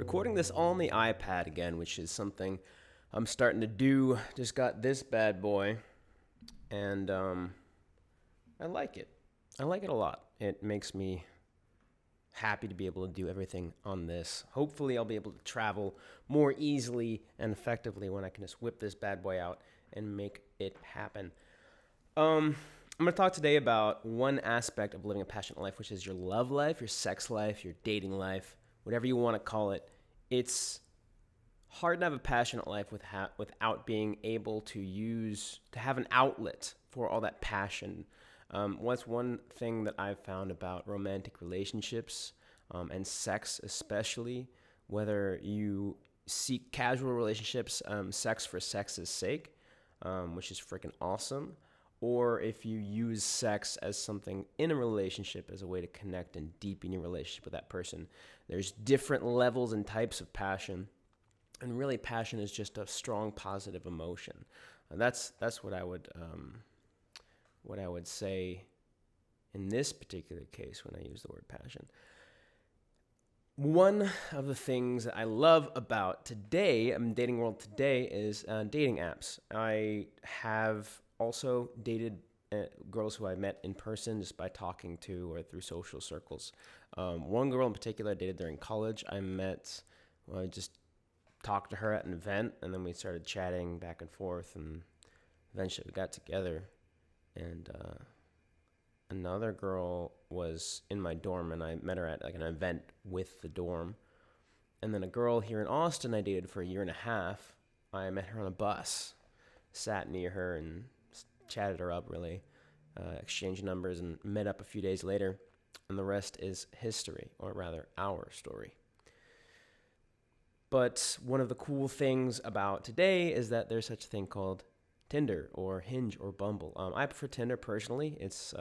Recording this on the iPad again, which is something I'm starting to do. Just got this bad boy, and I like it. I like it a lot. It makes me happy to be able to do everything on this. Hopefully, I'll be able to travel more easily and effectively when I can just whip this bad boy out and make it happen. I'm going to talk today about one aspect of living a passionate life, which is your love life, your sex life, your dating life, whatever you want to call it. It's hard to have a passionate life without being able to have an outlet for all that passion. What's one thing that I've found about romantic relationships and sex especially, whether you seek casual relationships, sex for sex's sake, which is freaking awesome, or if you use sex as something in a relationship as a way to connect and deepen your relationship with that person. There's different levels and types of passion, and really passion is just a strong positive emotion. That's what I would say in this particular case when I use the word passion. One of the things that I love about today, dating world today, is dating apps. I have also dated girls who I met in person just by talking to or through social circles. One girl in particular I dated during college. I just talked to her at an event, and then we started chatting back and forth, and eventually we got together. And another girl was in my dorm, and I met her at like an event with the dorm. And then a girl here in Austin I dated for a year and a half. I met her on a bus, sat near her, and chatted her up, really, exchanged numbers, and met up a few days later. And the rest is history, or rather our story. But one of the cool things about today is that there's such a thing called Tinder or Hinge or Bumble. I prefer Tinder personally. It's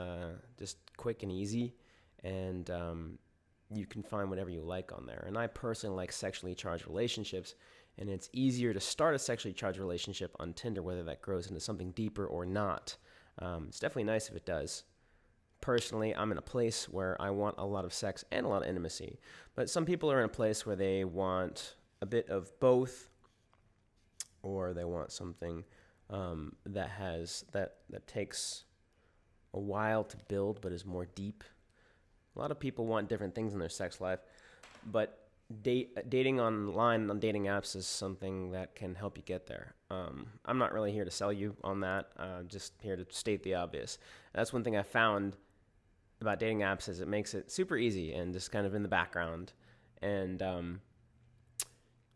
just quick and easy, and you can find whatever you like on there. And I personally like sexually charged relationships, and it's easier to start a sexually charged relationship on Tinder, whether that grows into something deeper or not. It's definitely nice if it does. Personally, I'm in a place where I want a lot of sex and a lot of intimacy, but some people are in a place where they want a bit of both, or they want something that takes a while to build but is more deep. A lot of people want different things in their sex life, but dating online on dating apps is something that can help you get there. I'm not really here to sell you on that. I'm just here to state the obvious. That's one thing I found about dating apps is it makes it super easy and just kind of in the background. And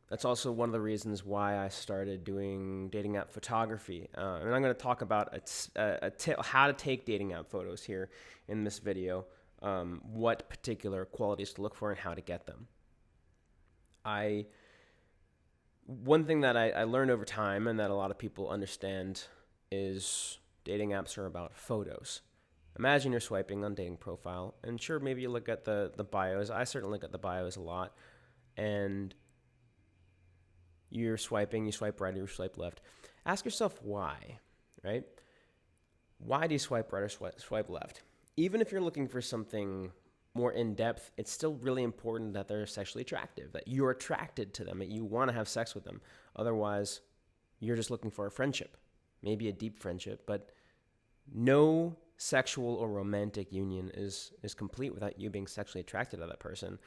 that's also one of the reasons why I started doing dating app photography. And I'm going to talk about how to take dating app photos here in this video, what particular qualities to look for and how to get them. One thing that I learned over time and that a lot of people understand is dating apps are about photos. Imagine you're swiping on dating profile, and sure, maybe you look at the bios. I certainly look at the bios a lot, and you're swiping, you swipe right or you swipe left. Ask yourself why, right? Why do you swipe right or swipe left? Even if you're looking for something more in-depth, it's still really important that they're sexually attractive, that you're attracted to them, that you want to have sex with them. Otherwise, you're just looking for a friendship, maybe a deep friendship, but no sexual or romantic union is complete without you being sexually attracted to that person.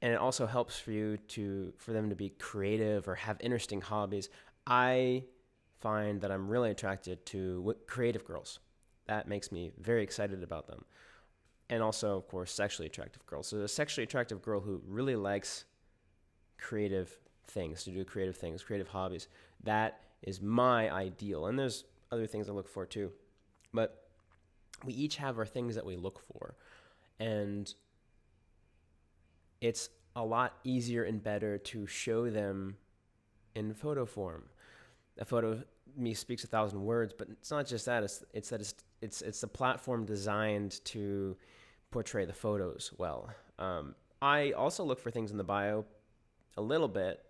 And it also helps for them to be creative or have interesting hobbies. I find that I'm really attracted to creative girls. That makes me very excited about them. And also, of course, sexually attractive girls. So a sexually attractive girl who really likes creative things, to do creative things, creative hobbies. That is my ideal. And there's other things I look for too. But we each have our things that we look for. And it's a lot easier and better to show them in photo form. A photo of me speaks 1,000 words, but it's not just that. It's a platform designed to portray the photos well. I also look for things in the bio a little bit.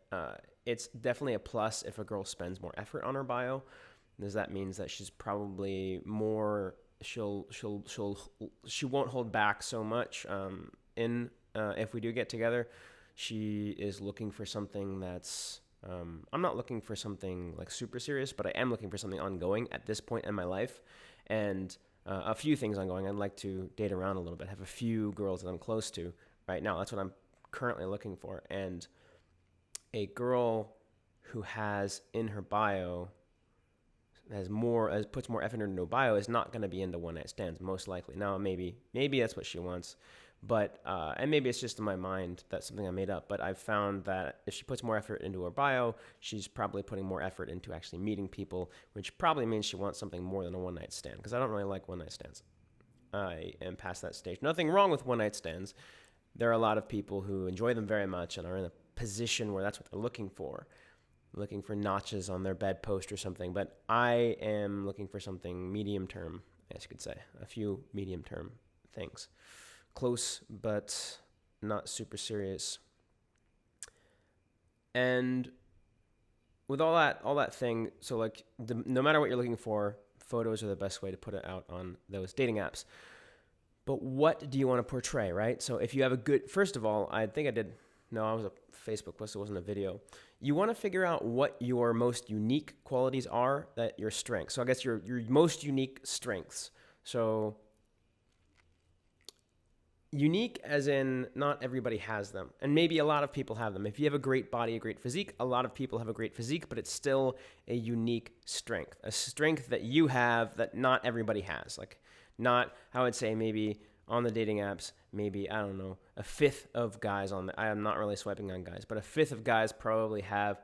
It's definitely a plus if a girl spends more effort on her bio, because that means that she's probably more. She won't hold back so much. If we do get together, she is looking for something that's, I'm not looking for something like super serious, but I am looking for something ongoing at this point in my life. And a few things ongoing. I'd like to date around a little bit, have a few girls that I'm close to right now. That's what I'm currently looking for. And a girl who has in her bio, puts more effort into her bio, is not going to be into one night stands, most likely. Now, maybe that's what she wants. But, and maybe it's just in my mind, that's something I made up, but I've found that if she puts more effort into her bio, she's probably putting more effort into actually meeting people, which probably means she wants something more than a one night stand, because I don't really like one night stands. I am past that stage. Nothing wrong with one night stands. There are a lot of people who enjoy them very much and are in a position where that's what they're looking for notches on their bedpost or something, but I am looking for something medium term, as you could say, a few medium term things. Close, but not super serious. And with all that thing, so like no matter what you're looking for, photos are the best way to put it out on those dating apps. But what do you want to portray, right? So if you have first of all, I was a Facebook post, it wasn't a video. You want to figure out what your most unique qualities are, that your strengths. So I guess your most unique strengths. So unique as in not everybody has them, and maybe a lot of people have them. If you have a great body, a great physique, a lot of people have a great physique, but it's still a unique strength, a strength that you have that not everybody has. Like, not, I would say maybe on the dating apps, maybe, I don't know, a fifth of guys I am not really swiping on guys, but a fifth of guys probably have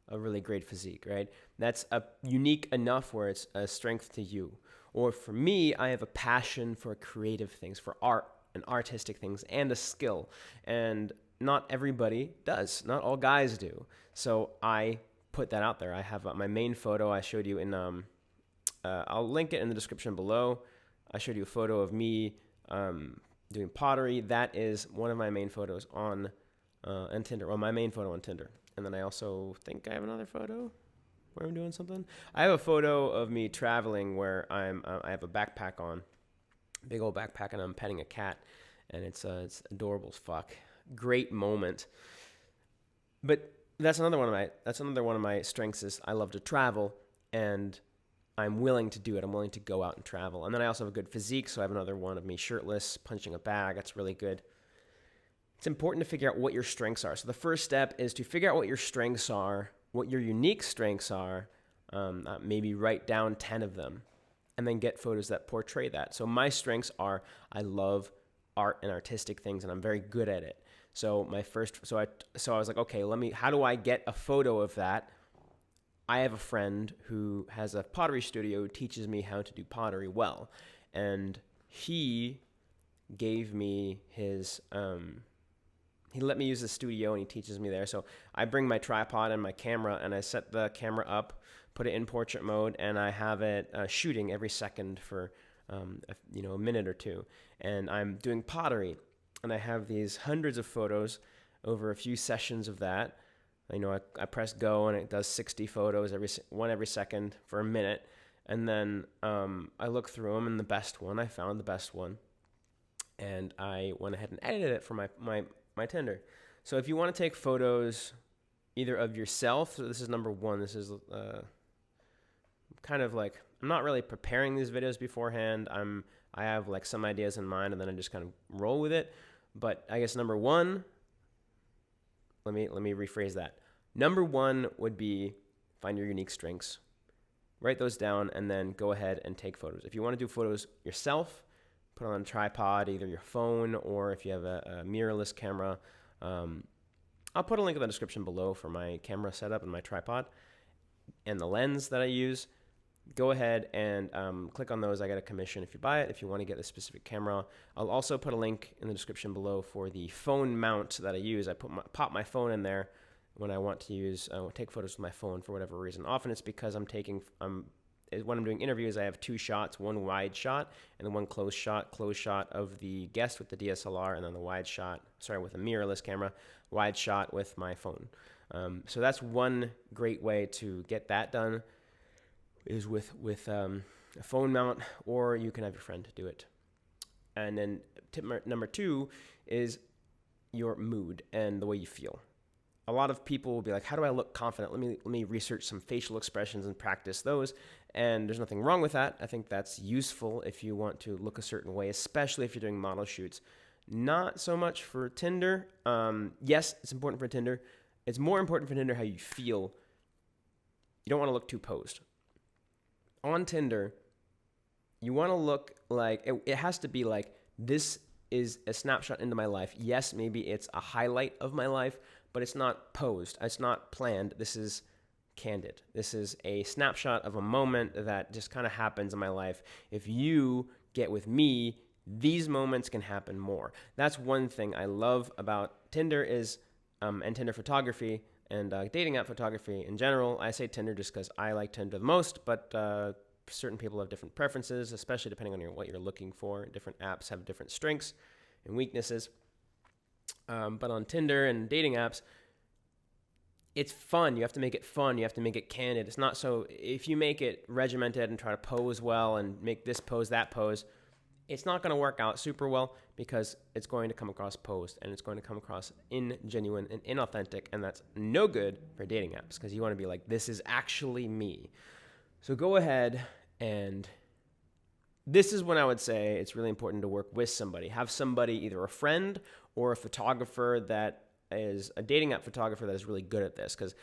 a really great physique, right? That's unique enough where it's a strength to you. Or for me, I have a passion for creative things, for art, and artistic things, and a skill. And not everybody does. Not all guys do. So I put that out there. I have my main photo I showed you in, I'll link it in the description below. I showed you a photo of me doing pottery. That is one of my main photos on Tinder. Well, my main photo on Tinder. And then I also think I have another photo where I'm doing something. I have a photo of me traveling where I have a backpack on. Big old backpack, and I'm petting a cat, and it's adorable as fuck. Great moment. But that's another one of my strengths is I love to travel, and I'm willing to do it. I'm willing to go out and travel. And then I also have a good physique, so I have another one of me shirtless, punching a bag. That's really good. It's important to figure out what your strengths are. So the first step is to figure out what your strengths are, what your unique strengths are, maybe write down 10 of them, and then get photos that portray that. So my strengths are I love art and artistic things, and I'm very good at it. So I was like, okay, how do I get a photo of that? I have a friend who has a pottery studio who teaches me how to do pottery well, and he gave me his he let me use the studio, and he teaches me there. So I bring my tripod and my camera, and I set the camera up, put it in portrait mode, and I have it shooting every second for a minute or two. And I'm doing pottery, and I have these hundreds of photos over a few sessions of that. I press go, and it does 60 photos every second for a minute. And then I look through them, and I found the best one, and I went ahead and edited it for my Tinder. So if you want to take photos either of yourself, so this is number one. This is kind of like, I'm not really preparing these videos beforehand. I have like some ideas in mind, and then I just kind of roll with it. But I guess number one, let me rephrase that. Number one would be find your unique strengths, write those down, and then go ahead and take photos. If you want to do photos yourself, put on a tripod, either your phone or if you have a mirrorless camera. I'll put a link in the description below for my camera setup and my tripod and the lens that I use. Go ahead and click on those. I get a commission if you buy it, if you want to get a specific camera. I'll also put a link in the description below for the phone mount that I use. I pop my phone in there when I want to take photos with my phone for whatever reason. Often it's because when I'm doing interviews, I have two shots, one wide shot and then one close shot of the guest with the DSLR, and then the wide shot, with a mirrorless camera, wide shot with my phone. So that's one great way to get that done, is with a phone mount, or you can have your friend do it. And then tip number two is your mood and the way you feel. A lot of people will be like, how do I look confident? Let me research some facial expressions and practice those. And there's nothing wrong with that. I think that's useful if you want to look a certain way, especially if you're doing model shoots. Not so much for Tinder. Yes, it's important for Tinder. It's more important for Tinder how you feel. You don't want to look too posed. On Tinder, you want to look like, it has to be like, this is a snapshot into my life. Yes, maybe it's a highlight of my life, but it's not posed. It's not planned. This is candid. This is a snapshot of a moment that just kind of happens in my life. If you get with me, these moments can happen more. That's one thing I love about Tinder is, and Tinder photography and dating app photography in general. I say Tinder just because I like Tinder the most, but certain people have different preferences, especially depending on what you're looking for. Different apps have different strengths and weaknesses. But on Tinder and dating apps, it's fun. You have to make it fun. You have to make it candid. It's not so, if you make it regimented and try to pose well and make this pose, that pose, it's not going to work out super well because it's going to come across posed and it's going to come across ingenuine and inauthentic. And that's no good for dating apps because you want to be like, this is actually me. So go ahead, and this is when I would say it's really important to work with somebody. Have somebody, either a friend or a photographer that is a dating app photographer that is really good at this, because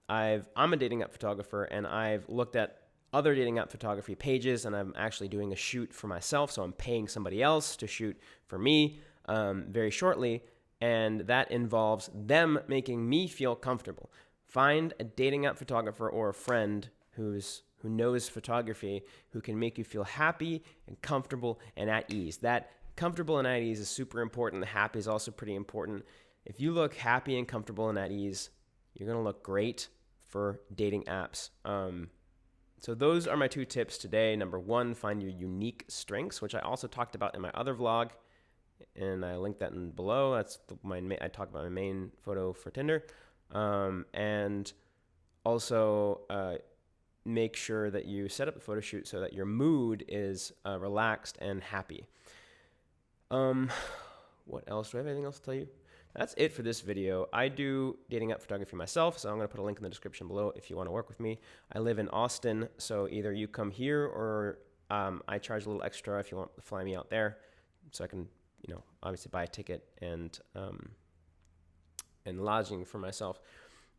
I'm a dating app photographer and I've looked at other dating app photography pages and I'm actually doing a shoot for myself. So I'm paying somebody else to shoot for me very shortly, and that involves them making me feel comfortable. Find a dating app photographer or a friend who knows photography, who can make you feel happy and comfortable and at ease. That comfortable and at ease is super important. The happy is also pretty important. If you look happy and comfortable and at ease, you're going to look great for dating apps. So those are my 2 tips today. Number 1, find your unique strengths, which I also talked about in my other vlog, and I linked that in below. That's I talked about my main photo for Tinder. And also make sure that you set up the photo shoot so that your mood is relaxed and happy. What else? Do I have anything else to tell you? That's it for this video. I do dating app photography myself, so I'm going to put a link in the description below if you want to work with me. I live in Austin, so either you come here or I charge a little extra if you want to fly me out there, so I can, obviously buy a ticket and lodging for myself.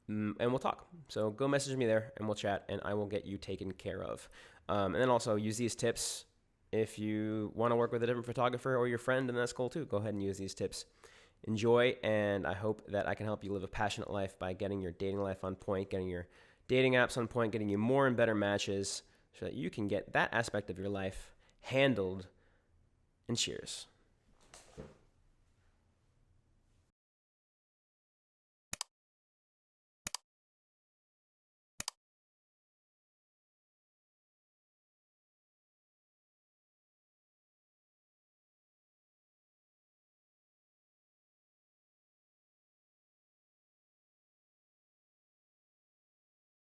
And we'll talk. So go message me there and we'll chat and I will get you taken care of. And then also use these tips if you want to work with a different photographer or your friend, and that's cool too. Go ahead and use these tips. Enjoy, and I hope that I can help you live a passionate life by getting your dating life on point, getting your dating apps on point, getting you more and better matches so that you can get that aspect of your life handled. And cheers.